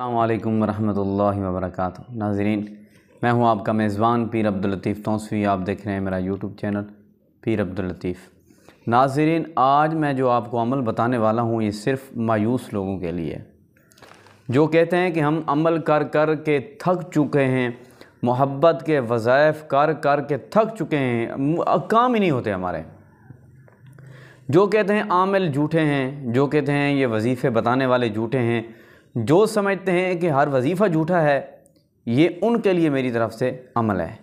अस्सलामु अलैकुम वरहमतुल्लाहि वबरकातुहू। नाज़रीन, मैं हूं आपका मेज़बान पीर अब्दुल लतीफ़ तौसीफ़ी। आप देख रहे हैं मेरा यूट्यूब चैनल पीर अब्दुल लतीफ़। नाज़रीन, आज मैं जो आपको अमल बताने वाला हूं ये सिर्फ़ मायूस लोगों के लिए, जो कहते हैं कि हम अमल कर कर के थक चुके हैं, मोहब्बत के वज़ाइफ कर कर के थक चुके हैं, काम ही नहीं होते हमारे। जो कहते हैं आमिल झूठे हैं, जो कहते हैं ये वजीफ़े बताने वाले झूठे हैं, जो समझते हैं कि हर वजीफ़ा झूठा है, ये उनके लिए मेरी तरफ़ से अमल है।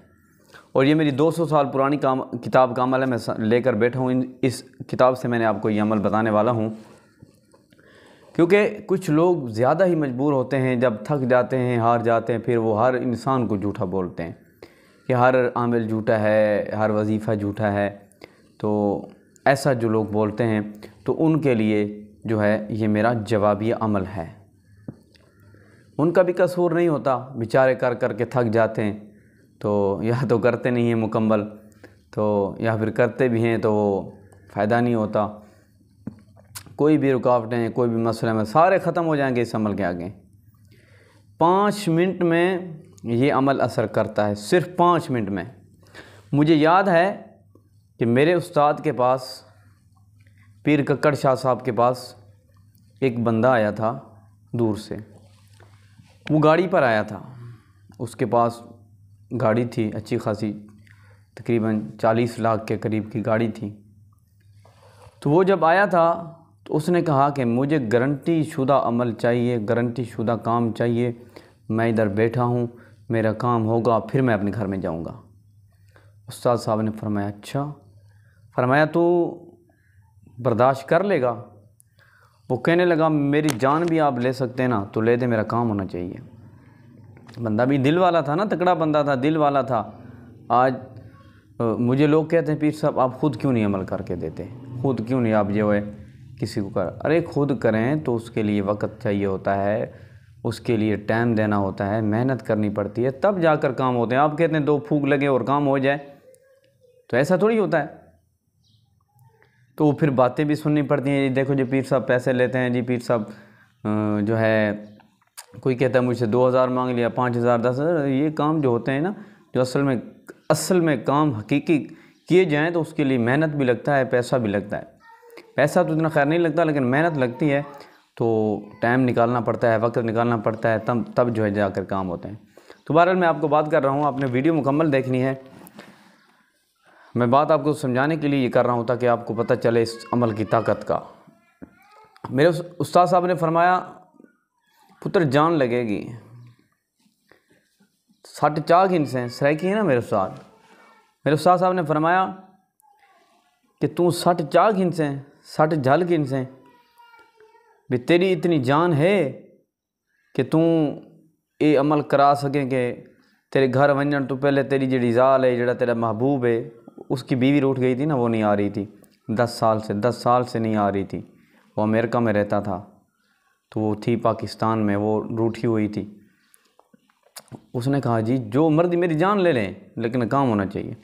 और ये मेरी 200 साल पुरानी किताब का अमल है। मैं लेकर बैठा हूँ, इस किताब से मैंने आपको ये अमल बताने वाला हूँ, क्योंकि कुछ लोग ज़्यादा ही मजबूर होते हैं, जब थक जाते हैं, हार जाते हैं, फिर वो हर इंसान को झूठा बोलते हैं कि हर आमिल झूठा है, हर वजीफ़ा झूठा है। तो ऐसा जो लोग बोलते हैं, तो उनके लिए जो है ये मेरा जवाबी अमल है। उनका भी कसूर नहीं होता, बेचारे कर कर के थक जाते हैं, तो या तो करते नहीं हैं मुकम्मल, तो या फिर करते भी हैं तो फ़ायदा नहीं होता। कोई भी रुकावटें, कोई भी मसले में सारे ख़त्म हो जाएंगे इस अमल के आगे। 5 मिनट में ये अमल असर करता है, सिर्फ़ 5 मिनट में। मुझे याद है कि मेरे उस्ताद के पास, पीर कक्कड़ शाह साहब के पास एक बंदा आया था दूर से। वो गाड़ी पर आया था, उसके पास गाड़ी थी अच्छी खासी, तकरीबन 40 लाख के करीब की गाड़ी थी। तो वो जब आया था तो उसने कहा कि मुझे गारंटी शुदा अमल चाहिए, गारंटी शुदा काम चाहिए। मैं इधर बैठा हूँ, मेरा काम होगा फिर मैं अपने घर में जाऊँगा। उस्ताद साहब ने फरमाया, अच्छा। फरमाया, तो बर्दाश्त कर लेगा? वो कहने लगा, मेरी जान भी आप ले सकते हैं ना, तो ले दे, मेरा काम होना चाहिए। बंदा भी दिल वाला था ना, तगड़ा बंदा था, दिल वाला था। आज मुझे लोग कहते हैं, पीर साहब आप ख़ुद क्यों नहीं अमल करके देते, ख़ुद क्यों नहीं आप जो है किसी को कर। अरे खुद करें तो उसके लिए वक्त चाहिए होता है, उसके लिए टाइम देना होता है, मेहनत करनी पड़ती है, तब जाकर काम होते हैं। आप कहते हैं 2 फूंक लगे और काम हो जाए, तो ऐसा थोड़ी होता है। तो फिर बातें भी सुननी पड़ती हैं। देखो जी पीर साहब पैसे लेते हैं, जी पीर साहब जो है, कोई कहता है मुझसे 2000 मांग लिया, 5000, 10,000। ये काम जो होते हैं ना, जो असल में काम हकीकी किए जाएं, तो उसके लिए मेहनत भी लगता है, पैसा भी लगता है। पैसा तो इतना खैर नहीं लगता, लेकिन मेहनत लगती है, तो टाइम निकालना पड़ता है, वक्त निकालना पड़ता है, तब जो है जाकर काम होते हैं। तो बहरहाल मैं आपको बात कर रहा हूँ, आपने वीडियो मुकम्मल देखनी है। मैं बात आपको समझाने के लिए ये कर रहा हूँ ताकि आपको पता चले इस अमल की ताकत का। मेरे उस्ताद साहब ने फरमाया, पुत्र जान लगेगी, 60 चाक हिंसे सराइकी है ना। मेरे उस्ताद साहब ने फरमाया कि तू 60 चाक हिंसे, 60 झल हिंसे भी, तेरी इतनी जान है कि तू ये अमल करा सकें कि तेरे घर वंजन तो पहले तेरी जी ज़ाल है, जड़ा तेरा महबूब है, उसकी बीवी रूठ गई थी ना, वो नहीं आ रही थी 10 साल से नहीं आ रही थी। वो अमेरिका में रहता था, तो वो थी पाकिस्तान में, वो रूठी हुई थी। उसने कहा, जी जो मर्जी मेरी जान ले लें, लेकिन काम होना चाहिए।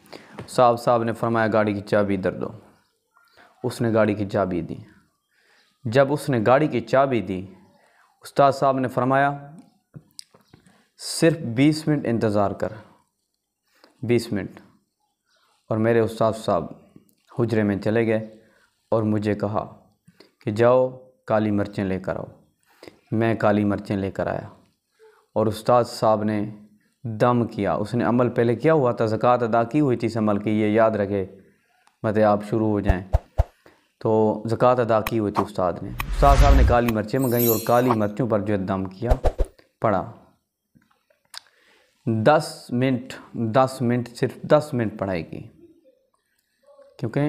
साहब ने फरमाया, गाड़ी की चाबी इधर दो। उसने गाड़ी की चाबी दी। जब उसने गाड़ी की चाबी दी, उस्ताद साहब ने फरमाया, सिर्फ 20 मिनट इंतज़ार कर। 20 मिनट। और मेरे उस्ताद साहब हुजरे में चले गए और मुझे कहा कि जाओ काली मिर्चें लेकर आओ। मैं काली मिर्चें लेकर आया और उस्ताद साहब ने दम किया। उसने अमल पहले किया हुआ था, ज़कात अदा की हुई थी इस अमल की, ये याद रखे, मतलब आप शुरू हो जाएं। तो ज़कात अदा की हुई थी उस्ताद साहब ने काली मिर्चें मंगाई और काली मिर्चों पर जो है दम किया, पड़ा। 10 मिनट सिर्फ 10 मिनट पढ़ाई की, क्योंकि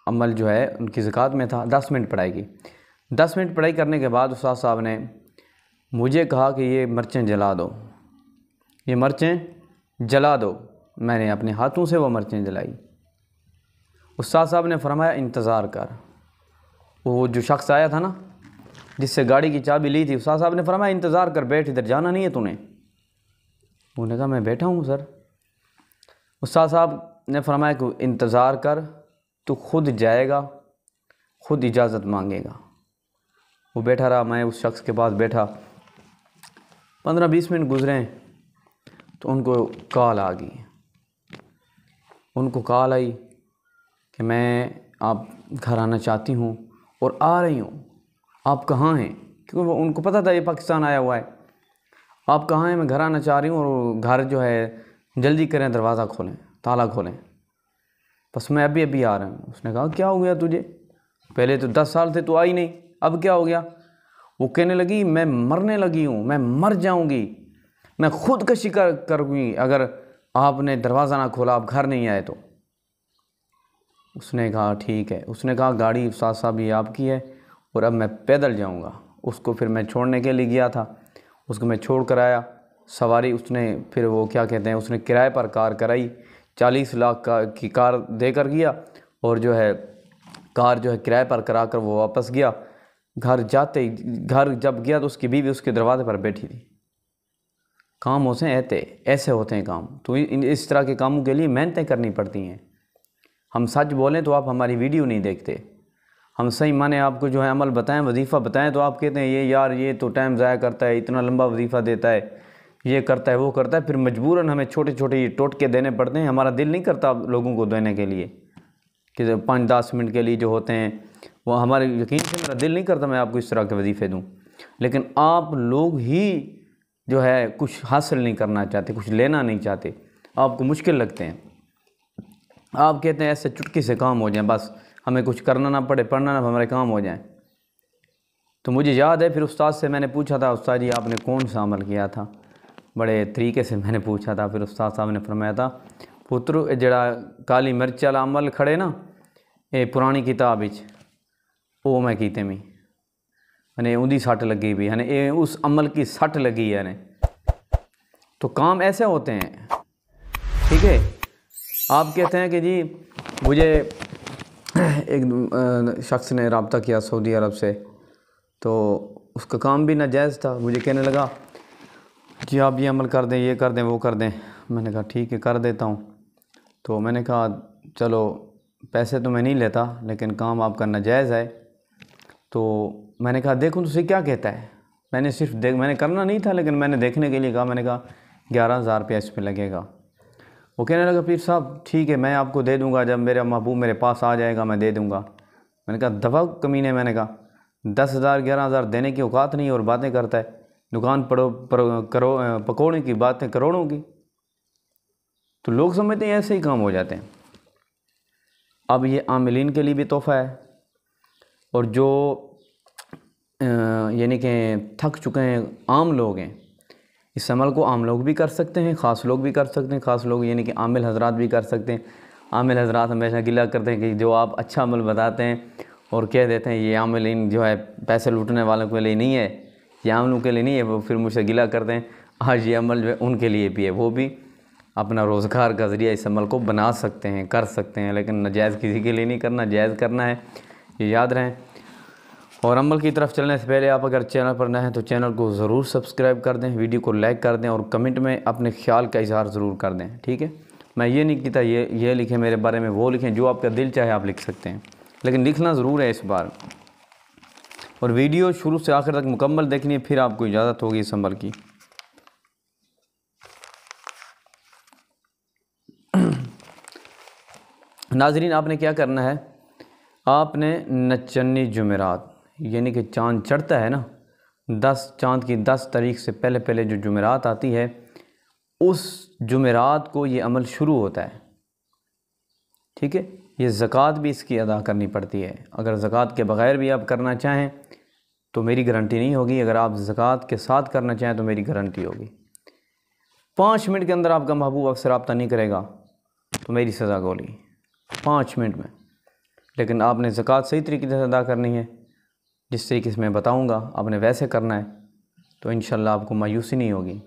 अमल जो है उनकी ज़कात में था। 10 मिनट पढ़ाई की। 10 मिनट पढ़ाई करने के बाद उस्ताद साहब ने मुझे कहा कि ये मिर्चें जला दो, ये मिर्चें जला दो। मैंने अपने हाथों से वो मिर्चें जलाई। उस्ताद साहब ने फरमाया, इंतज़ार कर। वो जो शख्स आया था ना, जिससे गाड़ी की चाबी ली थी, उस्ताद साहब ने फरमाया, इंतज़ार कर, बैठ, इधर जाना नहीं है तूने। उन्होंने कहा, मैं बैठा हूँ सर। उस्ताद साहब ने फरमाया कि इंतज़ार कर, तू खुद जाएगा, खुद इजाज़त मांगेगा। वो बैठा रहा, मैं उस शख्स के पास बैठा। 15-20 मिनट गुजरे तो उनको कॉल आ गई। उनको कॉल आई कि मैं आप घर आना चाहती हूँ और आ रही हूँ, आप कहाँ हैं? क्योंकि उनको पता था ये पाकिस्तान आया हुआ है। आप कहाँ हैं? मैं घर आना चाह रही हूँ और घर जो है जल्दी करें, दरवाज़ा खोलें, ताला खोलें, बस मैं अभी अभी आ रहा हूँ। उसने कहा क्या हो गया तुझे? पहले तो 10 साल से तू आई नहीं, अब क्या हो गया? वो कहने लगी मैं मरने लगी हूँ, मैं मर जाऊँगी, मैं खुदकशी करूँगी अगर आपने दरवाज़ा ना खोला, आप घर नहीं आए तो। उसने कहा ठीक है। उसने कहा गाड़ी साथ साहब ये आपकी है और अब मैं पैदल जाऊंगा। उसको फिर मैं छोड़ने के लिए गया था, उसको मैं छोड़ कर आया। सवारी उसने फिर वो क्या कहते हैं, उसने किराए पर कार कराई, 40 लाख की कार देकर गया और जो है कार जो है किराए पर करा कर वो वापस गया। घर जब गया तो उसकी बीवी उसके दरवाजे पर बैठी थी। काम होते हैं ऐसे होते हैं काम। तो इस तरह के कामों के लिए मेहनतें करनी पड़ती हैं। हम सच बोलें तो आप हमारी वीडियो नहीं देखते। हम सही माने आपको जो है अमल बताएं, वजीफ़ा बताएं तो आप कहते हैं ये यार ये तो टाइम ज़ाया करता है, इतना लंबा वजीफ़ा देता है, ये करता है वो करता है। फिर मजबूरन हमें छोटे छोटे ये टोटके देने पड़ते हैं। हमारा दिल नहीं करता लोगों को देने के लिए कि 5-10 मिनट के लिए जो होते हैं वो हमारे, यकीन से मेरा दिल नहीं करता मैं आपको इस तरह के वजीफ़े दूँ। लेकिन आप लोग ही जो है कुछ हासिल नहीं करना चाहते, कुछ लेना नहीं चाहते, आपको मुश्किल लगते हैं। आप कहते हैं ऐसे चुटकी से काम हो जाए, बस हमें कुछ करना ना पड़े, पढ़ना ना, हमारे काम हो जाए। तो मुझे याद है फिर उस्ताद से मैंने पूछा था, उस्ताद जी आपने कौन सा अमल किया था? बड़े तरीके से मैंने पूछा था। फिर उस्ताद साहब ने फरमाया था पुत्र जड़ा काली मिर्च वाला अमल खड़े ना ये पुरानी किताब विच वो मैं कीते मी मैंने उनकी सट लगी भी है ने, उस अमल की सट लगी है ने। तो काम ऐसे होते हैं, ठीक है। आप कहते हैं कि जी मुझे एक शख्स ने रब्ता किया सऊदी अरब से, तो उसका काम भी नाजायज़ था। मुझे कहने लगा जी आप ये अमल कर दें, ये कर दें, वो कर दें। मैंने कहा ठीक है कर देता हूँ। तो मैंने कहा चलो पैसे तो मैं नहीं लेता लेकिन काम आपका नाजायज़ है। तो मैंने कहा देखूँ तुझे क्या कहता है। मैंने सिर्फ मैंने करना नहीं था लेकिन मैंने देखने के लिए कहा। मैंने कहा 11,000 रुपया इस पर लगेगा। वो कहने लगा पीर साहब ठीक है मैं आपको दे दूंगा, जब मेरा महबूब मेरे पास आ जाएगा मैं दे दूंगा। मैंने कहा दफ़ा कमीने, मैंने कहा 10,000 11,000 देने की औकात नहीं और बातें करता है, दुकान पकौड़े की बातें करोड़ों की। तो लोग समझते हैं ऐसे ही काम हो जाते हैं। अब ये आमिलीन के लिए भी तोहफ़ा है और जो यानी कि थक चुके हैं आम लोग हैं, इस अमल को आम लोग भी कर सकते हैं, ख़ास लोग भी कर सकते हैं। ख़ास लोग यानी कि आमिल हजरात भी कर सकते हैं। आमिल हजरात हमेशा गिला करते हैं कि जो आप अच्छा अमल बताते हैं और कह देते हैं ये आमिलीन जो है पैसे लूटने वालों के लिए नहीं है, ये आम लोगों के लिए नहीं है। वो फिर मुझसे गिला करते हैं आज ये अमल जो है उनके लिए भी है। वो भी अपना रोज़गार का ज़रिया इस अमल को बना सकते हैं, कर सकते हैं, लेकिन नाजायज़ किसी के लिए नहीं करना, जायज़ करना है, ये याद रहें। और अमल की तरफ चलने से पहले आप अगर चैनल पर नए हैं तो चैनल को ज़रूर सब्सक्राइब कर दें, वीडियो को लाइक कर दें और कमेंट में अपने ख्याल का इजहार ज़रूर कर दें, ठीक है। मैं ये नहीं कहता ये लिखें मेरे बारे में, वो लिखें, जो आपका दिल चाहे आप लिख सकते हैं, लेकिन लिखना ज़रूर है इस बार। और वीडियो शुरू से आखिर तक मुकम्मल देखनी है, फिर आपको इजाज़त होगी इस अमल की। नाजरीन आपने क्या करना है, आपने नचन्नी जुमेरात यानी कि चाँद चढ़ता है ना, 10 चाँद की 10 तारीख से पहले पहले जो जुमेरात आती है उस जुमेरात को ये अमल शुरू होता है, ठीक है। ये ज़कात भी इसकी अदा करनी पड़ती है। अगर ज़कात के बग़ैर भी आप करना चाहें तो मेरी गारंटी नहीं होगी, अगर आप ज़कात के साथ करना चाहें तो मेरी गारंटी होगी। 5 मिनट के अंदर आपका महबूब आपसे रब्ता नहीं करेगा तो मेरी सज़ा गोली 5 मिनट में। लेकिन आपने ज़कात सही तरीके से अदा करनी है, जिस तरीके से मैं बताऊंगा आपने वैसे करना है, तो इंशाल्लाह आपको मायूसी नहीं होगी।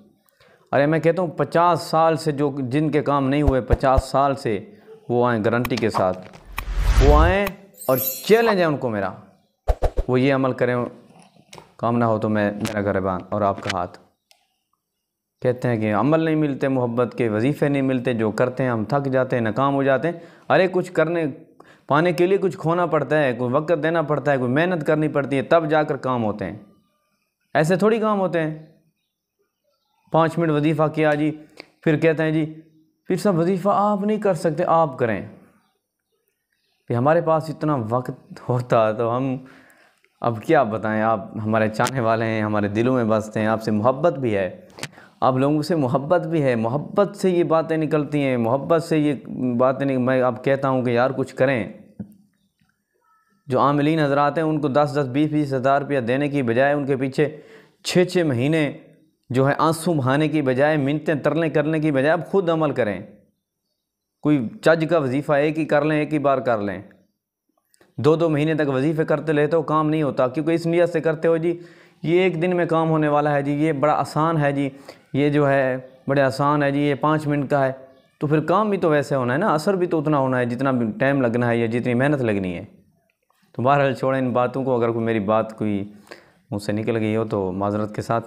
अरे मैं कहता हूँ 50 साल से जो जिनके काम नहीं हुए 50 साल से वो आएँ गारंटी के साथ, वो आएँ और चैलेंज है उनको मेरा, वो ये अमल करें, काम ना हो तो मेरा गिरबान और आपका हाथ। कहते हैं कि अमल नहीं मिलते, मोहब्बत के वजीफ़े नहीं मिलते, जो करते हैं हम थक जाते हैं, नाकाम हो जाते हैं। अरे कुछ करने पाने के लिए कुछ खोना पड़ता है, कोई वक्त देना पड़ता है, कोई मेहनत करनी पड़ती है, तब जाकर काम होते हैं। ऐसे थोड़ी काम होते हैं। 5 मिनट वजीफ़ा किया जी, फिर कहते हैं जी फिर सब वजीफ़ा आप नहीं कर सकते, आप करें। कि हमारे पास इतना वक्त होता तो हम अब क्या बताएं, आप हमारे चाहने वाले हैं, हमारे दिलों में बसते हैं, आपसे मोहब्बत भी है, आप लोगों से मोहब्बत भी है, मोहब्बत से ये बातें निकलती हैं, मोहब्बत से ये बातें नहीं। मैं अब कहता हूँ कि यार कुछ करें। जो आमिलीन हज़रात हैं उनको 10-10, 20-20 हज़ार रुपया देने की बजाय उनके पीछे 6-6 महीने जो है आंसू बहाने की बजाय, मिन्नतें तरले करने की बजाय अब खुद अमल करें। कोई चज का वजीफ़ा एक ही कर लें, एक ही बार कर लें। 2-2 महीने तक वजीफ़े करते रहते हो, काम नहीं होता, क्योंकि इस नीयत से करते हो जी ये एक दिन में काम होने वाला है जी, ये बड़ा आसान है जी, ये जो है बड़े आसान है जी, ये 5 मिनट का है। तो फिर काम भी तो वैसे होना है ना, असर भी तो उतना होना है जितना टाइम लगना है या जितनी मेहनत लगनी है। तो बहरहाल छोड़ें इन बातों को। अगर कोई मेरी बात कोई मुझसे निकल गई हो तो माज़रत के साथ,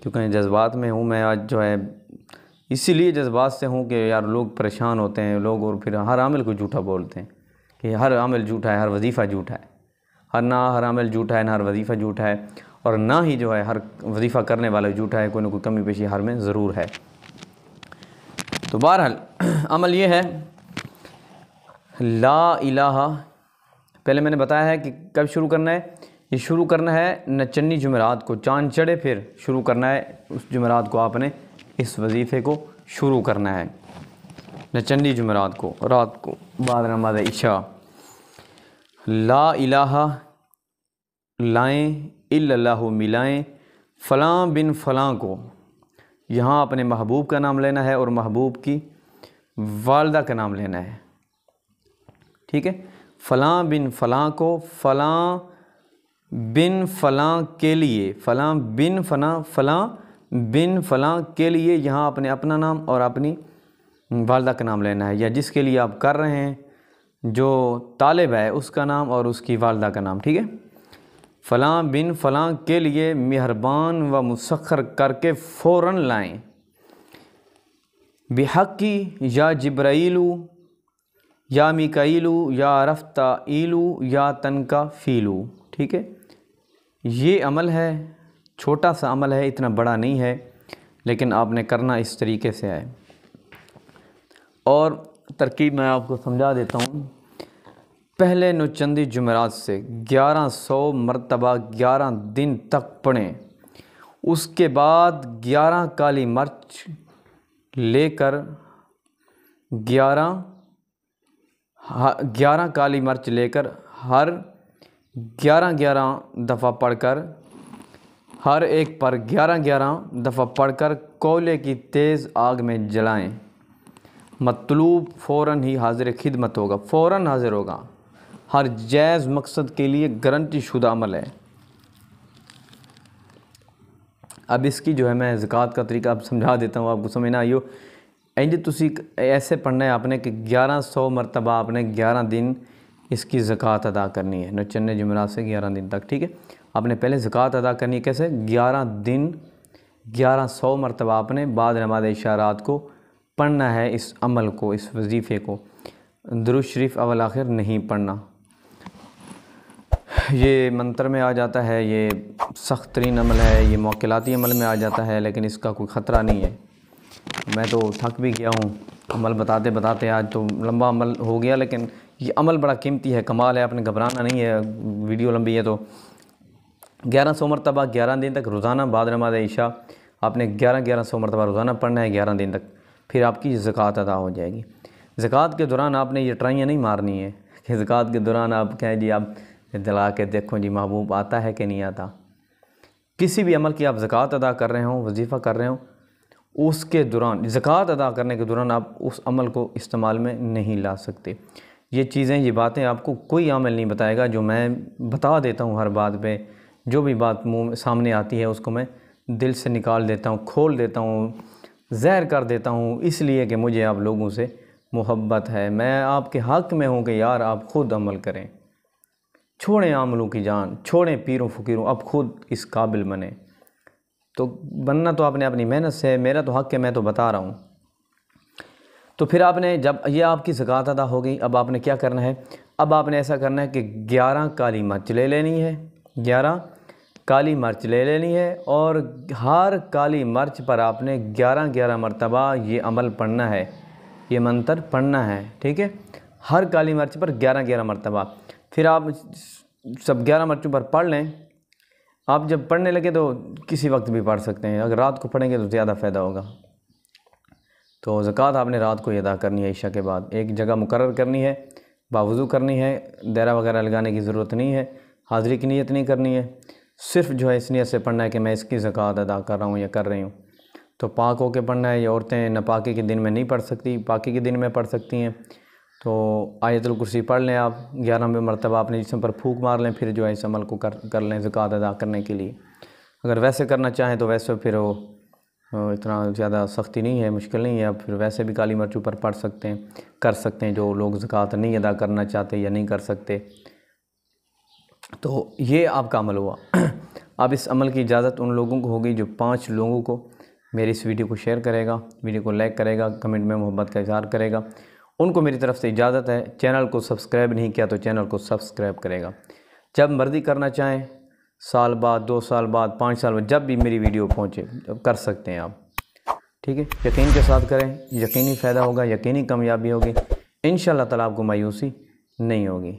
क्योंकि जज्बात में हूँ मैं आज जो है, इसीलिए जज्बात से हूँ कि यार लोग परेशान होते हैं लोग, और फिर हर आमिल को झूठा बोलते हैं कि हर आमिल झूठा है, हर वजीफ़ा झूठा है। हर आमिल झूठा है, ना हर वजीफ़ा झूठा है, और ना ही जो है हर वजीफ़ा करने वाला झूठा है। कोई ना कोई कमी पेशी हर में ज़रूर है। तो बहरहाल अमल ये है ला इलाहा। पहले मैंने बताया है कि कब शुरू करना है। ये शुरू करना है नचन्नी जुमेरात को, चांद चढ़े फिर शुरू करना है। उस जुमेरात को आपने इस वजीफ़े को शुरू करना है, नचन्नी जुमेरात को, रात को बाद नमाज इशा। ला इलाहा लाएँ, इल्लल्लाहु मिलाएँ, फ़लाँ बिन फ़लाँ को, यहाँ अपने महबूब का नाम लेना है और महबूब की वालदा का नाम लेना है। ठीक है, फ़लाँ बिन फ़लाँ को, फ़लाँ बिन फ़लाँ के लिए, फ़लाँ बिन फ़लाँ, फ़लाँ बिन फ़लाँ के लिए यहाँ अपने अपना नाम और अपनी वालदा का नाम लेना है, या जिसके लिए आप कर रहे हैं जो तालिब है उसका नाम और उसकी वालदा का नाम। ठीक है, फ़लाँ बिन फ़लाँ के लिए मेहरबान व मुसख्खर करके फ़ौरन लाएँ। बिहक़्क़ी या जिब्राइलू या मिकाइलू या रफ़्ताइलू या तनका फ़ीलू। ठीक है, ये अमल है, छोटा सा अमल है, इतना बड़ा नहीं है, लेकिन आपने करना इस तरीके से है। और तरकीब मैं आपको समझा देता हूँ। पहले नौचंदी जुमेरात से 1100 मरतबा 11 दिन तक पढ़ें। उसके बाद 11 काली मिर्च लेकर 11 काली मिर्च लेकर हर 11-11 दफ़ा पढ़कर, हर एक पर 11-11 दफ़ा पढ़कर कोयले की तेज़ आग में जलाएं। मतलूब फ़ौरन ही हाजिर खिदमत होगा, फ़ौरन हाजिर होगा। हर जायज़ मकसद के लिए गारंटी शुदा अमल है। अब इसकी जो है मैं ज़कात का तरीका अब समझा देता हूँ, आपको समझ ना आइयो। इंज तुसी ऐसे पढ़ना है आपने कि 1100 मरतबा आपने 11 दिन इसकी ज़कात अदा करनी है, नचन्ने जुमेरात से 11 दिन तक। ठीक है, आपने पहले ज़कात अदा करनी है कैसे, 11 दिन 1100 मरतबा आपने बाद नमाज इशा रात को पढ़ना है इस अमल को, इस वजीफ़े को। दुरूद शरीफ अवल आखिर नहीं पढ़ना। ये मंत्र में आ जाता है, ये सख्त तरीन अमल है, ये मौकिलाती अमल में आ जाता है, लेकिन इसका कोई ख़तरा नहीं है। मैं तो थक भी गया हूँ अमल बताते बताते, आज तो लंबा अमल हो गया, लेकिन ये अमल बड़ा कीमती है, कमाल है, आपने घबराना नहीं है। वीडियो लंबी है तो 1100 मरतबा 11 दिन तक रोज़ाना बाद नमाज इशा आपने 1100 मरतबा रोज़ाना पढ़ना है 11 दिन तक, फिर आपकी ज़कात अदा हो जाएगी। ज़कात के दौरान आपने ये ट्राइयाँ नहीं मारनी है कि ज़कात के दौरान आप कहें जी आप दिला के देखो जी महबूब आता है कि नहीं आता। किसी भी अमल की आप ज़कात अदा कर रहे हो, वजीफ़ा कर रहे हो, उसके दौरान, ज़कात अदा करने के दौरान आप उस अमल को इस्तेमाल में नहीं ला सकते। ये चीज़ें, ये बातें आपको कोई अमल नहीं बताएगा। जो मैं बता देता हूँ हर बात पे, जो भी बात मुँह सामने आती है उसको मैं दिल से निकाल देता हूँ, खोल देता हूँ, ज़हर कर देता हूँ, इसलिए कि मुझे आप लोगों से मोहब्बत है। मैं आपके हक़ में हूँ कि यार आप ख़ुद अमल करें, छोड़ें आमलों की जान, छोड़ें पीरों फ़कीरों, अब ख़ुद इस काबिल बने। तो बनना तो आपने अपनी मेहनत से है, मेरा तो हक़ है, मैं तो बता रहा हूँ। तो फिर आपने, जब ये आपकी ज़कात अदा हो गई, अब आपने क्या करना है, अब आपने ऐसा करना है कि 11 काली मिर्च ले लेनी है, 11 काली मिर्च ले लेनी है और हर काली मिर्च पर आपने 11 मरतबा ये अमल पढ़ना है, ये मंत्र पढ़ना है, ठीक है। हर काली मिर्च पर 11 मरतबा। फिर आप सब 11 मिर्चों पर पढ़ लें। आप जब पढ़ने लगे तो किसी वक्त भी पढ़ सकते हैं, अगर रात को पढ़ेंगे तो ज़्यादा फ़ायदा होगा। तो ज़कात आपने रात को ही अदा करनी है, ईशा के बाद एक जगह मुकर्रर करनी है, बावुज़ू करनी है, दायरा वगैरह लगाने की ज़रूरत नहीं है, हाज़िरी की नीयत नहीं करनी है, सिर्फ जो है इस नीयत से पढ़ना है कि मैं इसकी ज़कात अदा कर रहा हूँ या कर रही हूँ। तो पाक होकर पढ़ना है। ये औरतें नापाकी के दिन में नहीं पढ़ सकती, पाकी के दिन में पढ़ सकती हैं। तो आयतुल कुर्सी पढ़ लें आप 11 मरतबा, अपने जिस्म पर फूंक मार लें, फिर जो है इस अमल को कर लें ज़कात अदा करने के लिए। अगर वैसे करना चाहें तो वैसे फिर वो इतना ज़्यादा सख्ती नहीं है, मुश्किल नहीं है। आप फिर वैसे भी काली मिर्चों पर पढ़ सकते हैं, कर सकते हैं, जो लोग ज़कात नहीं अदा करना चाहते या नहीं कर सकते। तो ये आपका अमल हुआ। अब इस अमल की इजाज़त उन लोगों को होगी जो 5 लोगों को मेरी इस वीडियो को शेयर करेगा, वीडियो को लाइक करेगा, कमेंट में मोहब्बत का इज़हार करेगा। उनको मेरी तरफ़ से इजाज़त है। चैनल को सब्सक्राइब नहीं किया तो चैनल को सब्सक्राइब करेगा। जब मर्ज़ी करना चाहें, साल बाद, 2 साल बाद, 5 साल बाद, जब भी मेरी वीडियो पहुँचे कर सकते हैं आप, ठीक है। यकीन के साथ करें, यकीनी फ़ायदा होगा, यकीनी कामयाबी होगी, इंशाअल्लाह ताला आपको मायूसी नहीं होगी।